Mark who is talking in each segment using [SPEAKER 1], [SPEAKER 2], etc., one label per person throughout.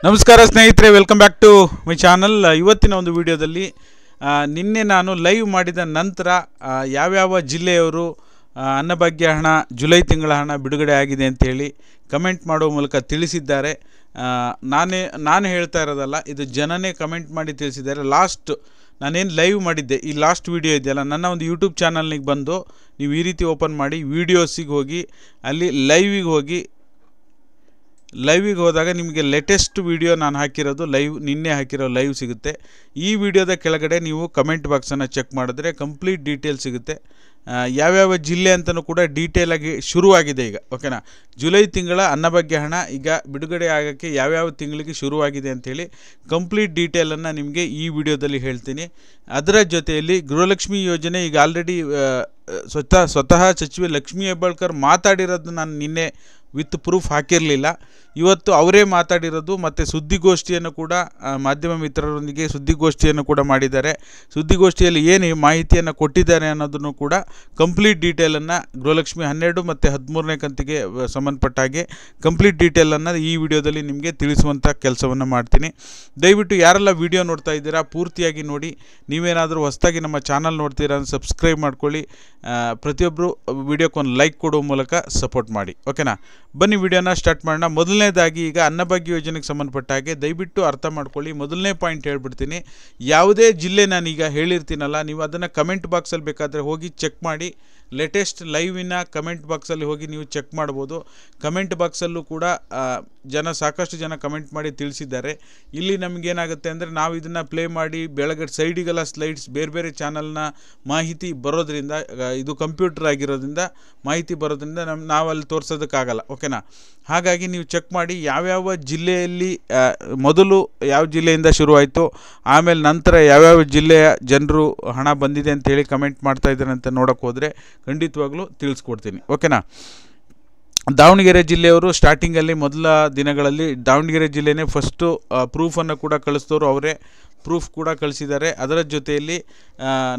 [SPEAKER 1] ನಮಸ್ಕಾರ ಸ್ನೇಹಿತರೆ, welcome back to my channel. ಇವತ್ತಿನ ಒಂದು ವಿಡಿಯೋದಲ್ಲಿ ನಿನ್ನೆ ನಾನು ಲೈವ್ ಮಾಡಿದ ನಂತರ ಯಾವ್ಯಾವ ಜಿಲ್ಲೆಯವರು ಅನ್ನಭಾಗ್ಯ ಹಣ ಜುಲೈ ತಿಂಗಳ ಹಣ ಬಿಡುಗಡೆ ಆಗಿದೆ ಅಂತೇಳಿ ಕಮೆಂಟ್ ಮಾಡುವ ಮೂಲಕ ತಿಳಿಸಿದ್ದಾರೆ. ನಾನು ಹೇಳ್ತಾ ಇರೋದಲ್ಲ, ಇದು ಜನನೇ ಕಮೆಂಟ್ ಮಾಡಿ ತಿಳಿಸಿದ್ದಾರೆ. ನಾನೇನು ಲೈವ್ ಮಾಡಿದ್ದೆ, ಈ ಲಾಸ್ಟ್ ವಿಡಿಯೋ ಇದೆಯಲ್ಲ, ನನ್ನ ಒಂದು ಯೂಟ್ಯೂಬ್ ಚಾನಲ್ನಿಗೆ ಬಂದು ನೀವು ಈ ರೀತಿ ಓಪನ್ ಮಾಡಿ ವೀಡಿಯೋಸಿಗೆ ಹೋಗಿ ಅಲ್ಲಿ ಲೈವಿಗೆ ಹೋದಾಗ ನಿಮಗೆ ಲೇಟೆಸ್ಟ್ ವಿಡಿಯೋ ನಾನು ಹಾಕಿರೋದು ನಿನ್ನೆ ಹಾಕಿರೋ ಲೈವ್ ಸಿಗುತ್ತೆ. ಈ ವಿಡಿಯೋದ ಕೆಳಗಡೆ ನೀವು ಕಮೆಂಟ್ ಬಾಕ್ಸನ್ನು ಚೆಕ್ ಮಾಡಿದ್ರೆ ಕಂಪ್ಲೀಟ್ ಡೀಟೇಲ್ ಸಿಗುತ್ತೆ. ಯಾವ್ಯಾವ ಜಿಲ್ಲೆ ಅಂತಲೂ ಕೂಡ ಡೀಟೇಲಾಗಿ ಶುರುವಾಗಿದೆ ಈಗ. ಓಕೆನಾ, ಜುಲೈ ತಿಂಗಳ ಅನ್ನಭಾಗ್ಯ ಹಣ ಈಗ ಬಿಡುಗಡೆ ಆಗೋಕ್ಕೆ ಯಾವ್ಯಾವ ತಿಂಗಳಿಗೆ ಶುರುವಾಗಿದೆ ಅಂಥೇಳಿ ಕಂಪ್ಲೀಟ್ ಡೀಟೇಲನ್ನು ನಿಮಗೆ ಈ ವಿಡಿಯೋದಲ್ಲಿ ಹೇಳ್ತೀನಿ. ಅದರ ಜೊತೆಯಲ್ಲಿ ಗೃಹಲಕ್ಷ್ಮಿ ಯೋಜನೆ ಈಗ ಆಲ್ರೆಡಿ ಸ್ವತಃ ಸಚಿವೆ ಲಕ್ಷ್ಮೀ ಹೆಬ್ಬಾಳ್ಕರ್ ಮಾತಾಡಿರೋದು ನಾನು ನಿನ್ನೆ ವಿತ್ ಪ್ರೂಫ್ ಹಾಕಿರಲಿಲ್ಲ. ಇವತ್ತು ಅವರೇ ಮಾತಾಡಿರೋದು ಮತ್ತು ಸುದ್ದಿಗೋಷ್ಠಿಯನ್ನು ಕೂಡ ಮಾಧ್ಯಮ ಮಿತ್ರರೊಂದಿಗೆ ಸುದ್ದಿಗೋಷ್ಠಿಯನ್ನು ಕೂಡ ಮಾಡಿದ್ದಾರೆ. ಸುದ್ದಿಗೋಷ್ಠಿಯಲ್ಲಿ ಏನು ಮಾಹಿತಿಯನ್ನು ಕೊಟ್ಟಿದ್ದಾರೆ ಅನ್ನೋದನ್ನು ಕೂಡ ಕಂಪ್ಲೀಟ್ ಡೀಟೇಲನ್ನು ಗೃಹಲಕ್ಷ್ಮಿ 12 ಮತ್ತು 13ನೇ ಕಂತಿಗೆ ಸಂಬಂಧಪಟ್ಟ ಹಾಗೆ ಕಂಪ್ಲೀಟ್ ಡೀಟೇಲನ್ನು ಈ ವಿಡಿಯೋದಲ್ಲಿ ನಿಮಗೆ ತಿಳಿಸುವಂಥ ಕೆಲಸವನ್ನು ಮಾಡ್ತೀನಿ. ದಯವಿಟ್ಟು ಯಾರೆಲ್ಲ ವಿಡಿಯೋ ನೋಡ್ತಾ ಇದ್ದೀರಾ ಪೂರ್ತಿಯಾಗಿ ನೋಡಿ. ನೀವೇನಾದರೂ ಹೊಸದಾಗಿ ನಮ್ಮ ಚಾನಲ್ ನೋಡ್ತೀರಾ ಅಂತ ಸಬ್ಸ್ಕ್ರೈಬ್ ಮಾಡ್ಕೊಳ್ಳಿ. ಪ್ರತಿಯೊಬ್ಬರು ವಿಡಿಯೋಕ್ಕೊಂದು ಲೈಕ್ ಕೊಡುವ ಮೂಲಕ ಸಪೋರ್ಟ್ ಮಾಡಿ. ಓಕೆನಾ, ಬನ್ನಿ ವಿಡಿಯೋನ ಸ್ಟಾರ್ಟ್ ಮಾಡೋಣ. ಮೊದಲನೇದಾಗಿ ಈಗ ಅನ್ನಭಾಗ್ಯ ಯೋಜನೆಗೆ ಸಂಬಂಧಪಟ್ಟ ಹಾಗೆ ದಯವಿಟ್ಟು ಅರ್ಥ ಮಾಡ್ಕೊಳ್ಳಿ. ಮೊದಲನೇ ಪಾಯಿಂಟ್ ಹೇಳ್ಬಿಡ್ತೀನಿ. ಯಾವುದೇ ಜಿಲ್ಲೆ ನಾನೀಗ ಹೇಳಿರ್ತೀನಲ್ಲ, ನೀವು ಅದನ್ನು ಕಮೆಂಟ್ ಬಾಕ್ಸಲ್ಲಿ ಬೇಕಾದರೆ ಹೋಗಿ ಚೆಕ್ ಮಾಡಿ. ಲೇಟೆಸ್ಟ್ ಲೈವಿನ ಕಮೆಂಟ್ ಬಾಕ್ಸಲ್ಲಿ ಹೋಗಿ ನೀವು ಚೆಕ್ ಮಾಡ್ಬೋದು. ಕಮೆಂಟ್ ಬಾಕ್ಸಲ್ಲೂ ಕೂಡ ಸಾಕಷ್ಟು ಜನ ಕಮೆಂಟ್ ಮಾಡಿ ತಿಳಿಸಿದ್ದಾರೆ. ಇಲ್ಲಿ ನಮಗೇನಾಗುತ್ತೆ ಅಂದರೆ, ನಾವು ಇದನ್ನು ಪ್ಲೇ ಮಾಡಿ ಬೆಳಗ್ಗೆ ಸೈಡಿಗೆಲ್ಲ ಸ್ಲೈಡ್ಸ್ ಬೇರೆ ಬೇರೆ ಚಾನಲ್ನ ಮಾಹಿತಿ ಬರೋದ್ರಿಂದ, ಇದು ಕಂಪ್ಯೂಟರ್ ಆಗಿರೋದ್ರಿಂದ ಮಾಹಿತಿ ಬರೋದ್ರಿಂದ ನಾವು ಅಲ್ಲಿ ತೋರಿಸೋದಕ್ಕಾಗಲ್ಲ. ಓಕೆನಾ, ಹಾಗಾಗಿ ನೀವು ಚೆಕ್ ಮಾಡಿ ಯಾವ್ಯಾವ ಜಿಲ್ಲೆಯಲ್ಲಿ ಮೊದಲು ಯಾವ ಜಿಲ್ಲೆಯಿಂದ ಶುರುವಾಯಿತು, ಆಮೇಲೆ ನಂತರ ಯಾವ್ಯಾವ ಜಿಲ್ಲೆಯ ಜನರು ಹಣ ಬಂದಿದೆ ಅಂತೇಳಿ ಕಮೆಂಟ್ ಮಾಡ್ತಾ ಇದ್ದಾರೆ ಅಂತ ನೋಡೋಕ್ಕೆ ಹೋದರೆ ಖಂಡಿತವಾಗ್ಲೂ ತಿಳಿಸ್ಕೊಡ್ತೀನಿ. ಓಕೆನಾ, ದಾವಣಗೆರೆ ಜಿಲ್ಲೆಯವರು ಸ್ಟಾರ್ಟಿಂಗಲ್ಲಿ ಮೊದಲ ದಿನಗಳಲ್ಲಿ ದಾವಣಗೆರೆ ಜಿಲ್ಲೆನೇ ಫಸ್ಟು ಪ್ರೂಫನ್ನು ಕೂಡ ಕಳಿಸಿದವರು ಅವರೇ. ಪ್ರೂಫ್ ಕೂಡ ಕಳಿಸಿದ್ದಾರೆ. ಅದರ ಜೊತೆಯಲ್ಲಿ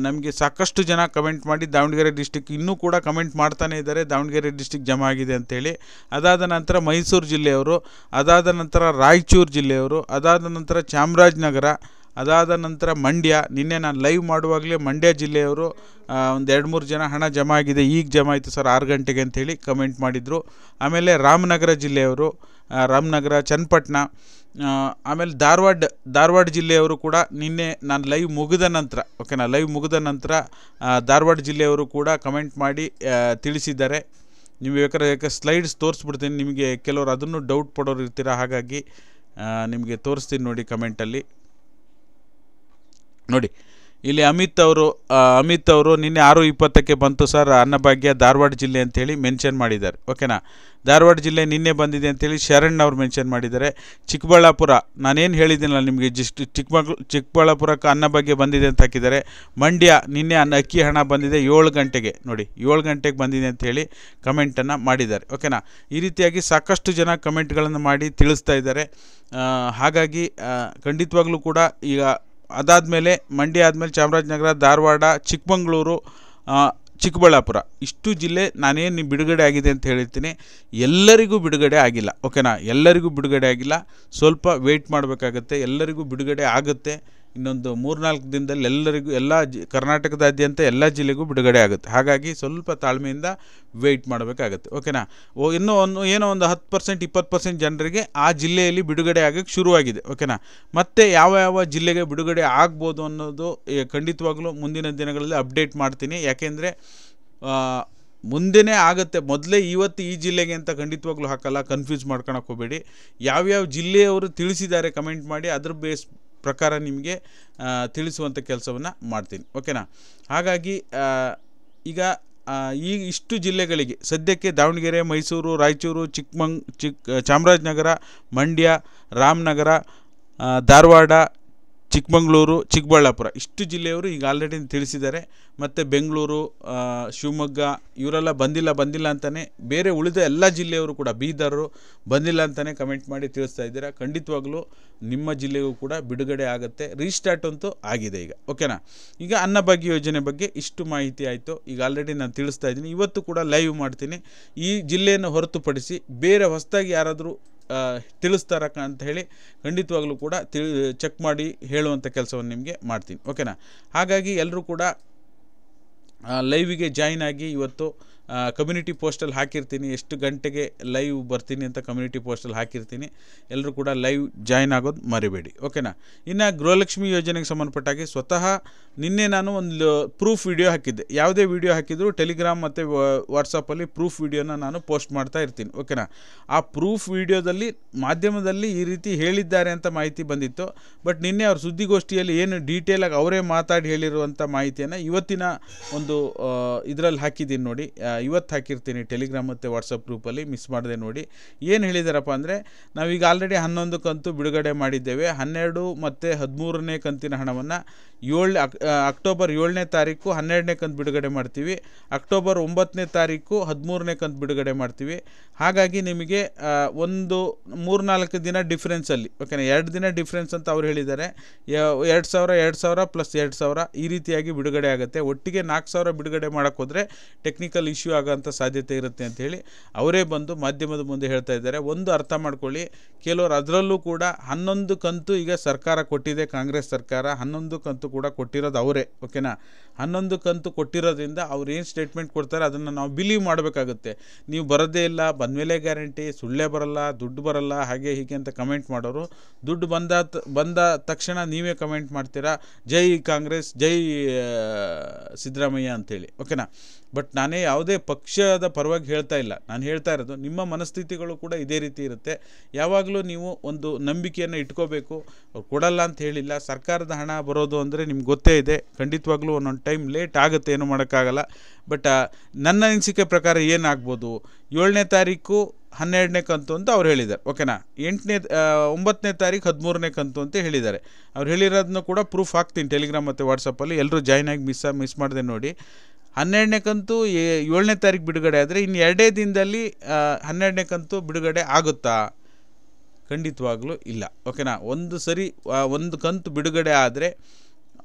[SPEAKER 1] ನಮಗೆ ಸಾಕಷ್ಟು ಜನ ಕಮೆಂಟ್ ಮಾಡಿ ದಾವಣಗೆರೆ ಡಿಸ್ಟಿಕ್ ಇನ್ನೂ ಕೂಡ ಕಮೆಂಟ್ ಮಾಡ್ತಾನೇ ಇದ್ದಾರೆ, ದಾವಣಗೆರೆ ಡಿಸ್ಟಿಕ್ ಜಮಾ ಆಗಿದೆ ಅಂತೇಳಿ. ಅದಾದ ನಂತರ ಮೈಸೂರು ಜಿಲ್ಲೆಯವರು, ಅದಾದ ನಂತರ ರಾಯಚೂರು ಜಿಲ್ಲೆಯವರು, ಅದಾದ ನಂತರ ಚಾಮರಾಜನಗರ, ಅದಾದ ನಂತರ ಮಂಡ್ಯ. ನಿನ್ನೆ ನಾನು ಲೈವ್ ಮಾಡುವಾಗಲೇ ಮಂಡ್ಯ ಜಿಲ್ಲೆಯವರು ಒಂದು 2-3 ಜನ ಹಣ ಜಮಾ ಆಗಿದೆ, ಈಗ ಜಮಾ ಆಯಿತು ಸರ್ 6 ಗಂಟೆಗೆ ಅಂಥೇಳಿ ಕಮೆಂಟ್ ಮಾಡಿದರು. ಆಮೇಲೆ ರಾಮನಗರ ಜಿಲ್ಲೆಯವರು, ರಾಮನಗರ, ಚನ್ನಪಟ್ಟಣ, ಆಮೇಲೆ ಧಾರವಾಡ ಜಿಲ್ಲೆಯವರು ಕೂಡ ನಿನ್ನೆ ನಾನು ಲೈವ್ ಮುಗಿದ ನಂತರ, ಓಕೆನಾ, ಲೈವ್ ಮುಗಿದ ನಂತರ ಧಾರವಾಡ ಜಿಲ್ಲೆಯವರು ಕೂಡ ಕಮೆಂಟ್ ಮಾಡಿ ತಿಳಿಸಿದ್ದಾರೆ. ನೀವು ಯಾಕೆ ಸ್ಲೈಡ್ಸ್ ತೋರಿಸ್ಬಿಡ್ತೀನಿ, ನಿಮಗೆ ಕೆಲವರು ಅದನ್ನು ಡೌಟ್ ಪಡೋರು ಇರ್ತೀರ, ಹಾಗಾಗಿ ನಿಮಗೆ ತೋರಿಸ್ತೀನಿ ನೋಡಿ. ಕಮೆಂಟಲ್ಲಿ ನೋಡಿ, ಇಲ್ಲಿ ಅಮಿತ್ ಅವರು ನಿನ್ನೆ 6:20ಕ್ಕೆ ಬಂತು ಸರ್ ಅನ್ನಭಾಗ್ಯ ಧಾರವಾಡ ಜಿಲ್ಲೆ ಅಂತೇಳಿ ಮೆನ್ಷನ್ ಮಾಡಿದ್ದಾರೆ. ಓಕೆನಾ, ಧಾರವಾಡ ಜಿಲ್ಲೆ ನಿನ್ನೆ ಬಂದಿದೆ ಅಂತೇಳಿ ಶರಣ್ ಅವ್ರು ಮೆನ್ಷನ್ ಮಾಡಿದ್ದಾರೆ. ಚಿಕ್ಕಬಳ್ಳಾಪುರ, ನಾನೇನು ಹೇಳಿದ್ದೀನಲ್ಲ ನಿಮಗೆ, ಚಿಕ್ಕಬಳ್ಳಾಪುರಕ್ಕೆ ಅನ್ನಭಾಗ್ಯ ಬಂದಿದೆ ಅಂತ ಹಾಕಿದ್ದಾರೆ. ಮಂಡ್ಯ, ನಿನ್ನೆ ಅಕ್ಕಿ ಹಣ ಬಂದಿದೆ 7 ಗಂಟೆಗೆ, ನೋಡಿ 7 ಗಂಟೆಗೆ ಬಂದಿದೆ ಅಂಥೇಳಿ ಕಮೆಂಟನ್ನು ಮಾಡಿದ್ದಾರೆ. ಓಕೆನಾ, ಈ ರೀತಿಯಾಗಿ ಸಾಕಷ್ಟು ಜನ ಕಮೆಂಟ್ಗಳನ್ನು ಮಾಡಿ ತಿಳಿಸ್ತಾ ಇದ್ದಾರೆ. ಹಾಗಾಗಿ ಖಂಡಿತವಾಗ್ಲೂ ಕೂಡ ಈಗ ಅದಾದಮೇಲೆ ಮಂಡ್ಯ ಆದಮೇಲೆ ಚಾಮರಾಜನಗರ, ಧಾರವಾಡ, ಚಿಕ್ಕಮಗಳೂರು, ಚಿಕ್ಕಬಳ್ಳಾಪುರ ಇಷ್ಟು ಜಿಲ್ಲೆ ನಾನೇನು ಬಿಡುಗಡೆ ಆಗಿದೆ ಅಂತ ಹೇಳ್ತೀನಿ. ಎಲ್ಲರಿಗೂ ಬಿಡುಗಡೆ ಆಗಿಲ್ಲ. ಓಕೆನಾ, ಎಲ್ಲರಿಗೂ ಬಿಡುಗಡೆ ಆಗಿಲ್ಲ, ಸ್ವಲ್ಪ ವೆಯ್ಟ್ ಮಾಡಬೇಕಾಗತ್ತೆ. ಎಲ್ಲರಿಗೂ ಬಿಡುಗಡೆ ಆಗುತ್ತೆ. ಇನ್ನೊಂದು 3-4 ದಿನದಲ್ಲಿ ಎಲ್ಲ ಕರ್ನಾಟಕದಾದ್ಯಂತ ಎಲ್ಲ ಜಿಲ್ಲೆಗೂ ಬಿಡುಗಡೆ ಆಗುತ್ತೆ. ಹಾಗಾಗಿ ಸ್ವಲ್ಪ ತಾಳ್ಮೆಯಿಂದ ವೆಯ್ಟ್ ಮಾಡಬೇಕಾಗತ್ತೆ. ಓಕೆನಾ, ಇನ್ನೂ ಏನೋ ಒಂದು 10% 20% ಜನರಿಗೆ ಆ ಜಿಲ್ಲೆಯಲ್ಲಿ ಬಿಡುಗಡೆ ಆಗೋಕ್ಕೆ ಶುರುವಾಗಿದೆ. ಓಕೆನಾ, ಮತ್ತು ಯಾವ ಜಿಲ್ಲೆಗೆ ಬಿಡುಗಡೆ ಆಗ್ಬೋದು ಅನ್ನೋದು ಖಂಡಿತವಾಗ್ಲೂ ಮುಂದಿನ ದಿನಗಳಲ್ಲಿ ಅಪ್ಡೇಟ್ ಮಾಡ್ತೀನಿ. ಯಾಕೆಂದರೆ ಮುಂದೆನೇ ಆಗುತ್ತೆ, ಮೊದಲೇ ಇವತ್ತು ಈ ಜಿಲ್ಲೆಗೆ ಅಂತ ಖಂಡಿತವಾಗ್ಲೂ ಹಾಕಲ್ಲ. ಕನ್ಫ್ಯೂಸ್ ಮಾಡ್ಕೊಳಕ್ಕೆ ಹೋಗಬೇಡಿ. ಯಾವ್ಯಾವ ಜಿಲ್ಲೆಯವರು ತಿಳಿಸಿದ್ದಾರೆ ಕಮೆಂಟ್ ಮಾಡಿ, ಅದ್ರ ಬೇಸ್ ಪ್ರಕಾರ ನಿಮಗೆ ತಿಳಿಸುವಂಥ ಕೆಲಸವನ್ನು ಮಾಡ್ತೀನಿ. ಓಕೆನಾ, ಹಾಗಾಗಿ ಈಗ ಇಷ್ಟು ಜಿಲ್ಲೆಗಳಿಗೆ ಸದ್ಯಕ್ಕೆ ದಾವಣಗೆರೆ, ಮೈಸೂರು, ರಾಯಚೂರು, ಚಾಮರಾಜನಗರ, ಮಂಡ್ಯ, ರಾಮನಗರ, ಧಾರವಾಡ, ಚಿಕ್ಕಮಗಳೂರು, ಚಿಕ್ಕಬಳ್ಳಾಪುರ ಇಷ್ಟು ಜಿಲ್ಲೆಯವರು ಈಗ ಆಲ್ರೆಡಿ ತಿಳಿಸಿದ್ದಾರೆ. ಮತ್ತು ಬೆಂಗಳೂರು, ಶಿವಮೊಗ್ಗ ಇವರೆಲ್ಲ ಬಂದಿಲ್ಲ ಅಂತಲೇ, ಬೇರೆ ಉಳಿದ ಎಲ್ಲ ಜಿಲ್ಲೆಯವರು ಕೂಡ, ಬೀದರು ಬಂದಿಲ್ಲ ಅಂತಲೇ ಕಮೆಂಟ್ ಮಾಡಿ ತಿಳಿಸ್ತಾ ಇದ್ದೀರಾ. ಖಂಡಿತವಾಗ್ಲೂ ನಿಮ್ಮ ಜಿಲ್ಲೆಗೂ ಕೂಡ ಬಿಡುಗಡೆ ಆಗುತ್ತೆ. ರೀಸ್ಟಾರ್ಟ್ ಅಂತೂ ಆಗಿದೆ ಈಗ. ಓಕೆನಾ, ಈಗ ಅನ್ನಭಾಗ್ಯ ಯೋಜನೆ ಬಗ್ಗೆ ಇಷ್ಟು ಮಾಹಿತಿ ಆಯಿತು. ಈಗ ಆಲ್ರೆಡಿ ನಾನು ತಿಳಿಸ್ತಾ ಇದ್ದೀನಿ. ಇವತ್ತು ಕೂಡ ಲೈವ್ ಮಾಡ್ತೀನಿ. ಈ ಜಿಲ್ಲೆಯನ್ನು ಹೊರತುಪಡಿಸಿ ಬೇರೆ ಹೊಸದಾಗಿ ಯಾರಾದರೂ ತಿಳಿಸ್ತಾರ ಅಂತ ಹೇಳಿ ಖಂಡಿತವಾಗ್ಲೂ ಕೂಡ ಚೆಕ್ ಮಾಡಿ ಹೇಳುವಂಥ ಕೆಲಸವನ್ನು ನಿಮಗೆ ಮಾಡ್ತೀನಿ. ಓಕೆನಾ? ಹಾಗಾಗಿ ಎಲ್ಲರೂ ಕೂಡ ಲೈವಿಗೆ ಜಾಯಿನ್ ಆಗಿ. ಇವತ್ತು ಕಮ್ಯುನಿಟಿ ಪೋಸ್ಟಲ್ಲಿ ಹಾಕಿರ್ತೀನಿ, ಎಷ್ಟು ಗಂಟೆಗೆ ಲೈವ್ ಬರ್ತೀನಿ ಅಂತ ಕಮ್ಯುನಿಟಿ ಪೋಸ್ಟಲ್ಲಿ ಹಾಕಿರ್ತೀನಿ. ಎಲ್ಲರೂ ಕೂಡ ಲೈವ್ ಜಾಯಿನ್ ಆಗೋದು ಮರಿಬೇಡಿ. ಓಕೆನಾ? ಇನ್ನು ಗೃಹಲಕ್ಷ್ಮಿ ಯೋಜನೆಗೆ ಸಂಬಂಧಪಟ್ಟಾಗಿ ಸ್ವತಃ ನಿನ್ನೆ ನಾನು ಒಂದು ಪ್ರೂಫ್ ವಿಡಿಯೋ ಹಾಕಿದ್ದೆ. ಯಾವುದೇ ವಿಡಿಯೋ ಹಾಕಿದರೂ ಟೆಲಿಗ್ರಾಮ್ ಮತ್ತು ವಾಟ್ಸಪ್ಪಲ್ಲಿ ಪ್ರೂಫ್ ವಿಡಿಯೋನ ನಾನು ಪೋಸ್ಟ್ ಮಾಡ್ತಾ ಇರ್ತೀನಿ. ಓಕೆನಾ? ಆ ಪ್ರೂಫ್ ವಿಡಿಯೋದಲ್ಲಿ ಮಾಧ್ಯಮದಲ್ಲಿ ಈ ರೀತಿ ಹೇಳಿದ್ದಾರೆ ಅಂತ ಮಾಹಿತಿ ಬಂದಿತ್ತು. ಬಟ್ ನಿನ್ನೆ ಅವ್ರ ಸುದ್ದಿಗೋಷ್ಠಿಯಲ್ಲಿ ಏನು ಡೀಟೇಲಾಗಿ ಅವರೇ ಮಾತಾಡಿ ಹೇಳಿರುವಂಥ ಮಾಹಿತಿಯನ್ನು ಇವತ್ತಿನ ಒಂದು ಇದರಲ್ಲಿ ಹಾಕಿದ್ದೀನಿ ನೋಡಿ. ಇವತ್ತು ಹಾಕಿರ್ತೀನಿ ಟೆಲಿಗ್ರಾಮ್ ಮತ್ತು ವಾಟ್ಸಪ್ ಗ್ರೂಪಲ್ಲಿ, ಮಿಸ್ ಮಾಡದೆ ನೋಡಿ. ಏನು ಹೇಳಿದಾರಪ್ಪ ಅಂದರೆ, ನಾವೀಗ ಆಲ್ರೆಡಿ 11 ಕಂತು ಬಿಡುಗಡೆ ಮಾಡಿದ್ದೇವೆ. 12 ಮತ್ತು 13ನೇ ಕಂತಿನ ಹಣವನ್ನು ಅಕ್ಟೋಬರ್ 7ನೇ ತಾರೀಕು 12ನೇ ಕಂತು ಬಿಡುಗಡೆ ಮಾಡ್ತೀವಿ. ಅಕ್ಟೋಬರ್ 9ನೇ ತಾರೀಕು 13ನೇ ಕಂತು ಬಿಡುಗಡೆ ಮಾಡ್ತೀವಿ. ಹಾಗಾಗಿ ನಿಮಗೆ ಒಂದು 3-4 ದಿನ ಡಿಫ್ರೆನ್ಸಲ್ಲಿ, ಓಕೆನಾ, 2 ದಿನ ಡಿಫ್ರೆನ್ಸ್ ಅಂತ ಅವ್ರು ಹೇಳಿದ್ದಾರೆ. 2,000 ಪ್ಲಸ್ 2,000 ಈ ರೀತಿಯಾಗಿ ಬಿಡುಗಡೆ ಆಗುತ್ತೆ. ಒಟ್ಟಿಗೆ 4,000 ಬಿಡುಗಡೆ ಮಾಡೋಕ್ಕೆ ಹೋದರೆ ಟೆಕ್ನಿಕಲ್ ಇಶ್ಯೂ ಆಗೋಂಥ ಸಾಧ್ಯತೆ ಇರುತ್ತೆ ಅಂಥೇಳಿ ಅವರೇ ಬಂದು ಮಾಧ್ಯಮದ ಮುಂದೆ ಹೇಳ್ತಾ ಇದ್ದಾರೆ. ಒಂದು ಅರ್ಥ ಮಾಡ್ಕೊಳ್ಳಿ, ಕೆಲವರು ಅದರಲ್ಲೂ ಕೂಡ 11 ಕಂತು ಈಗ ಸರ್ಕಾರ ಕೊಟ್ಟಿದೆ, ಕಾಂಗ್ರೆಸ್ ಸರ್ಕಾರ 11 ಕಂತು ಕೂಡ ಕೊಟ್ಟಿರೋದು ಅವರೇ. ಓಕೆನಾ? 11 ಕಂತು ಕೊಟ್ಟಿರೋದ್ರಿಂದ ಅವ್ರು ಏನು ಸ್ಟೇಟ್ಮೆಂಟ್ ಕೊಡ್ತಾರೆ ಅದನ್ನು ನಾವು ಬಿಲೀವ್ ಮಾಡಬೇಕಾಗುತ್ತೆ. ನೀವು ಬರೋದೇ ಇಲ್ಲ, ಬಂದಮೇಲೆ ಗ್ಯಾರಂಟಿ, ಸುಳ್ಳೇ ಬರಲ್ಲ, ದುಡ್ಡು ಬರಲ್ಲ, ಹಾಗೆ ಹೀಗೆ ಅಂತ ಕಮೆಂಟ್ ಮಾಡೋರು, ದುಡ್ಡು ಬಂದ ತಕ್ಷಣ ನೀವೇ ಕಮೆಂಟ್ ಮಾಡ್ತೀರಾ, ಜೈ ಕಾಂಗ್ರೆಸ್, ಜೈ ಸಿದ್ದರಾಮಯ್ಯ ಅಂಥೇಳಿ. ಓಕೆನಾ? ಬಟ್ ನಾನೇ ಯಾವುದೇ ಪಕ್ಷದ ಪರವಾಗಿ ಹೇಳ್ತಾ ಇಲ್ಲ. ನಾನು ಹೇಳ್ತಾ ಇರೋದು ನಿಮ್ಮ ಮನಸ್ಥಿತಿಗಳು ಕೂಡ ಇದೇ ರೀತಿ ಇರುತ್ತೆ. ಯಾವಾಗಲೂ ನೀವು ಒಂದು ನಂಬಿಕೆಯನ್ನು ಇಟ್ಕೋಬೇಕು. ಅವ್ರು ಕೊಡಲ್ಲ ಅಂತ ಹೇಳಿಲ್ಲ. ಸರ್ಕಾರದ ಹಣ ಬರೋದು ಅಂದರೆ ನಿಮ್ಗೆ ಗೊತ್ತೇ ಇದೆ, ಖಂಡಿತವಾಗ್ಲೂ ಒಂದೊಂದು ಟೈಮ್ ಲೇಟ್ ಆಗುತ್ತೆ, ಏನೂ ಮಾಡೋಕ್ಕಾಗಲ್ಲ. ಬಟ್ ನನ್ನ ಅನಿಸಿಕೆ ಪ್ರಕಾರ ಏನಾಗ್ಬೋದು, 7ನೇ ತಾರೀಕು 12ನೇ ಕಂತು ಅಂತ ಅವ್ರು ಹೇಳಿದ್ದಾರೆ. ಓಕೆನಾ? 9ನೇ ತಾರೀಕು 13ನೇ ಕಂತು ಅಂತ ಹೇಳಿದ್ದಾರೆ. ಅವ್ರು ಹೇಳಿರೋದನ್ನು ಕೂಡ ಪ್ರೂಫ್ ಹಾಕ್ತೀನಿ ಟೆಲಿಗ್ರಾಮ್ ಮತ್ತು ವಾಟ್ಸಪ್ಪಲ್ಲಿ. ಎಲ್ಲರೂ ಜಾಯ್ನ್ ಆಗಿ ಮಿಸ್ ಮಾಡದೆ ನೋಡಿ. 12ನೇ ಕಂತು 7ನೇ ತಾರೀಕು ಬಿಡುಗಡೆ ಆದರೆ ಇನ್ನು 2 ದಿನದಲ್ಲಿ 12ನೇ ಕಂತು ಬಿಡುಗಡೆ ಆಗುತ್ತಾ? ಖಂಡಿತವಾಗ್ಲೂ ಇಲ್ಲ. ಓಕೆನಾ? ಒಂದು ಸರಿ ಒಂದು ಕಂತು ಬಿಡುಗಡೆ ಆದರೆ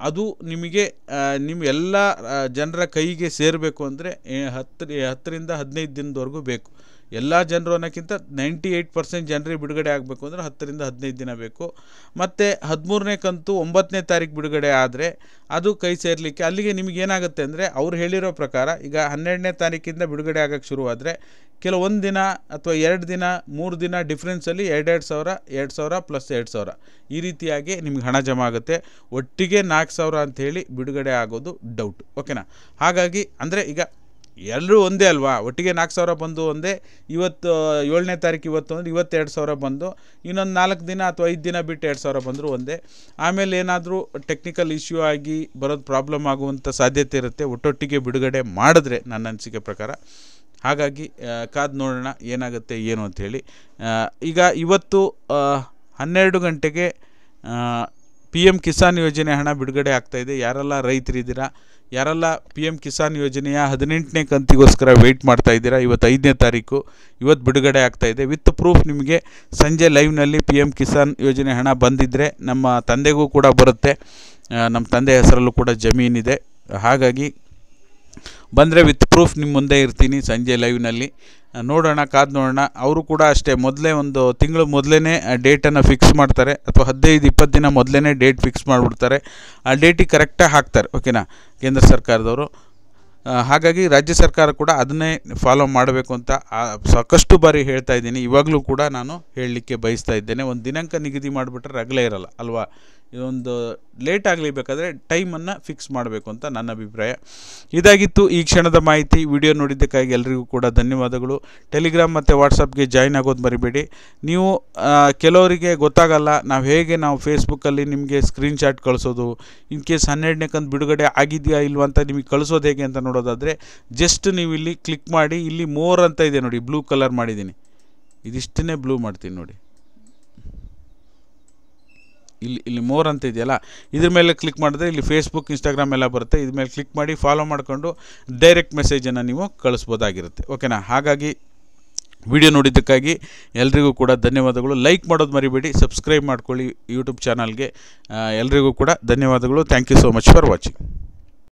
[SPEAKER 1] ಅದು ನಿಮಗೆ ನಿಮ್ಮ ಎಲ್ಲ ಜನರ ಕೈಗೆ ಸೇರಬೇಕು ಅಂದರೆ 10ರಿಂದ 15 ದಿನದವರೆಗೂ ಬೇಕು. ಎಲ್ಲ ಜನರು ಅನ್ನೋಕ್ಕಿಂತ 98% ಜನರಿಗೆ ಬಿಡುಗಡೆ ಆಗಬೇಕು ಅಂದರೆ 10ರಿಂದ 15 ದಿನ ಬೇಕು. ಮತ್ತು 13ನೇ ಕಂತು 9ನೇ ತಾರೀಕು ಬಿಡುಗಡೆ ಆದರೆ ಅದು ಕೈ ಸೇರಲಿಕ್ಕೆ ಅಲ್ಲಿಗೆ ನಿಮಗೇನಾಗುತ್ತೆ ಅಂದರೆ, ಅವ್ರು ಹೇಳಿರೋ ಪ್ರಕಾರ ಈಗ 12ನೇ ತಾರೀಕಿಂದ ಬಿಡುಗಡೆ ಆಗೋಕ್ಕೆ ಶುರುವಾದರೆ ಕೆಲವೊಂದು ದಿನ ಅಥವಾ 2 ದಿನ 3 ದಿನ ಡಿಫ್ರೆನ್ಸಲ್ಲಿ 2,000 ಪ್ಲಸ್ 2,000 ಈ ರೀತಿಯಾಗಿ ನಿಮ್ಗೆ ಹಣ ಜಮಾ ಆಗುತ್ತೆ. ಒಟ್ಟಿಗೆ 4,000 ಅಂಥೇಳಿ ಬಿಡುಗಡೆ ಆಗೋದು ಡೌಟ್. ಓಕೆನಾ? ಹಾಗಾಗಿ ಅಂದರೆ ಈಗ ಎಲ್ಲರೂ ಒಂದೇ ಅಲ್ವಾ, ಒಟ್ಟಿಗೆ 4,000 ಬಂದು ಒಂದೇ. ಇವತ್ತು 7ನೇ ತಾರೀಕು ಇವತ್ತು ಅಂದರೆ ಇವತ್ತು 2,000 ಬಂದು, ಇನ್ನೊಂದು 4 ದಿನ ಅಥವಾ 5 ದಿನ ಬಿಟ್ಟು 2,000 ಬಂದರೂ ಒಂದೇ. ಆಮೇಲೆ ಏನಾದರೂ ಟೆಕ್ನಿಕಲ್ ಇಶ್ಯೂ ಆಗಿ ಬರೋದು ಪ್ರಾಬ್ಲಮ್ ಆಗುವಂಥ ಸಾಧ್ಯತೆ ಇರುತ್ತೆ ಒಟ್ಟೊಟ್ಟಿಗೆ ಬಿಡುಗಡೆ ಮಾಡಿದ್ರೆ, ನನ್ನ ಅನಿಸಿಕೆ ಪ್ರಕಾರ. ಹಾಗಾಗಿ ಕಾದು ನೋಡೋಣ ಏನಾಗುತ್ತೆ ಏನು ಅಂಥೇಳಿ. ಈಗ ಇವತ್ತು 12 ಗಂಟೆಗೆ PM ಕಿಸಾನ್ ಯೋಜನೆ ಹಣ ಬಿಡುಗಡೆ ಆಗ್ತಾಯಿದೆ. ಯಾರೆಲ್ಲ ರೈತರಿದ್ದೀರಾ, ಯಾರೆಲ್ಲ PM ಕಿಸಾನ್ ಯೋಜನೆಯ 18ನೇ ಕಂತಿಗೋಸ್ಕರ ವೆಯ್ಟ್ ಮಾಡ್ತಾ ಇದ್ದೀರಾ, ಇವತ್ತು 5ನೇ ತಾರೀಕು, ಇವತ್ತು ಬಿಡುಗಡೆ ಆಗ್ತಾಯಿದೆ. ವಿತ್ ಪ್ರೂಫ್ ನಿಮಗೆ ಸಂಜೆ ಲೈವ್ನಲ್ಲಿ PM ಕಿಸಾನ್ ಯೋಜನೆ ಹಣ ಬಂದಿದ್ದರೆ ನಮ್ಮ ತಂದೆಗೂ ಕೂಡ ಬರುತ್ತೆ. ನಮ್ಮ ತಂದೆ ಹೆಸರಲ್ಲೂ ಕೂಡ ಜಮೀನಿದೆ. ಹಾಗಾಗಿ ಬಂದರೆ ವಿತ್ ಪ್ರೂಫ್ ನಿಮ್ಮ ಮುಂದೆ ಇರ್ತೀನಿ ಸಂಜೆ ಲೈವ್ನಲ್ಲಿ. ನೋಡೋಣ, ಕಾದು ನೋಡೋಣ. ಅವರು ಕೂಡ ಅಷ್ಟೇ ಮೊದಲೇ ಒಂದು ತಿಂಗಳು ಮೊದಲೇ ಡೇಟನ್ನು ಫಿಕ್ಸ್ ಮಾಡ್ತಾರೆ, ಅಥವಾ 15-20 ದಿನ ಮೊದಲೇ ಡೇಟ್ ಫಿಕ್ಸ್ ಮಾಡಿಬಿಡ್ತಾರೆ. ಆ ಡೇಟಿಗೆ ಕರೆಕ್ಟಾಗಿ ಹಾಕ್ತಾರೆ. ಓಕೆನಾ? ಕೇಂದ್ರ ಸರ್ಕಾರದವರು. ಹಾಗಾಗಿ ರಾಜ್ಯ ಸರ್ಕಾರ ಕೂಡ ಅದನ್ನೇ ಫಾಲೋ ಮಾಡಬೇಕು ಅಂತ ಸಾಕಷ್ಟು ಬಾರಿ ಹೇಳ್ತಾ ಇದ್ದೀನಿ. ಇವಾಗಲೂ ಕೂಡ ನಾನು ಹೇಳಲಿಕ್ಕೆ ಬಯಸ್ತಾ ಇದ್ದೇನೆ. ಒಂದು ದಿನಾಂಕ ನಿಗದಿ ಮಾಡಿಬಿಟ್ರೆ ರಗಲೇ ಇರಲ್ಲ ಅಲ್ವಾ. ಇದೊಂದು ಲೇಟ್ ಆಗಲಿ, ಬೇಕಾದರೆ ಟೈಮನ್ನು ಫಿಕ್ಸ್ ಮಾಡಬೇಕು ಅಂತ ನನ್ನ ಅಭಿಪ್ರಾಯ. ಇದಾಗಿತ್ತು ಈ ಕ್ಷಣದ ಮಾಹಿತಿ. ವಿಡಿಯೋ ನೋಡಿದ್ದಕ್ಕಾಗಿ ಎಲ್ರಿಗೂ ಕೂಡ ಧನ್ಯವಾದಗಳು. ಟೆಲಿಗ್ರಾಮ್ ಮತ್ತು ವಾಟ್ಸಪ್ಗೆ ಜಾಯ್ನ್ ಆಗೋದು ಮರಿಬೇಡಿ. ನೀವು ಕೆಲವರಿಗೆ ಗೊತ್ತಾಗಲ್ಲ ನಾವು ಫೇಸ್ಬುಕ್ಕಲ್ಲಿ ನಿಮಗೆ ಸ್ಕ್ರೀನ್ಶಾಟ್ ಕಳಿಸೋದು, ಇನ್ ಕೇಸ್ 12ನೇ ಕಂತು ಬಿಡುಗಡೆ ಆಗಿದೆಯಾ ಇಲ್ವಾ ಅಂತ ನಿಮಗೆ ಕಳಿಸೋದು ಹೇಗೆ ಅಂತ ನೋಡೋದಾದರೆ, ಜಸ್ಟ್ ನೀವು ಇಲ್ಲಿ ಕ್ಲಿಕ್ ಮಾಡಿ, ಇಲ್ಲಿ ಮೋರ್ ಅಂತ ಇದೆ ನೋಡಿ, ಬ್ಲೂ ಕಲರ್ ಮಾಡಿದ್ದೀನಿ. ಇದಿಷ್ಟನ್ನೇ ಬ್ಲೂ ಮಾಡ್ತೀನಿ ನೋಡಿ, ಇಲ್ಲಿ ಮೋರ್ ಅಂತ ಇದೆಯಲ್ಲ, ಇದ್ರ ಮೇಲೆ ಕ್ಲಿಕ್ ಮಾಡಿದ್ರೆ ಇಲ್ಲಿ ಫೇಸ್ಬುಕ್, ಇನ್ಸ್ಟಾಗ್ರಾಮ್ ಎಲ್ಲ ಬರುತ್ತೆ. ಇದ್ರ ಮೇಲೆ ಕ್ಲಿಕ್ ಮಾಡಿ ಫಾಲೋ ಮಾಡಿಕೊಂಡು ಡೈರೆಕ್ಟ್ ಮೆಸೇಜನ್ನು ನೀವು ಕಳಿಸ್ಬೋದಾಗಿರುತ್ತೆ. ಓಕೆನಾ? ಹಾಗಾಗಿ ವಿಡಿಯೋ ನೋಡಿದ್ದಕ್ಕಾಗಿ ಎಲ್ರಿಗೂ ಕೂಡ ಧನ್ಯವಾದಗಳು. ಲೈಕ್ ಮಾಡೋದು ಮರಿಬೇಡಿ, ಸಬ್ಸ್ಕ್ರೈಬ್ ಮಾಡ್ಕೊಳ್ಳಿ ಯೂಟ್ಯೂಬ್ ಚಾನಲ್ಗೆ. ಎಲ್ರಿಗೂ ಕೂಡ ಧನ್ಯವಾದಗಳು. Thank you so much for watching.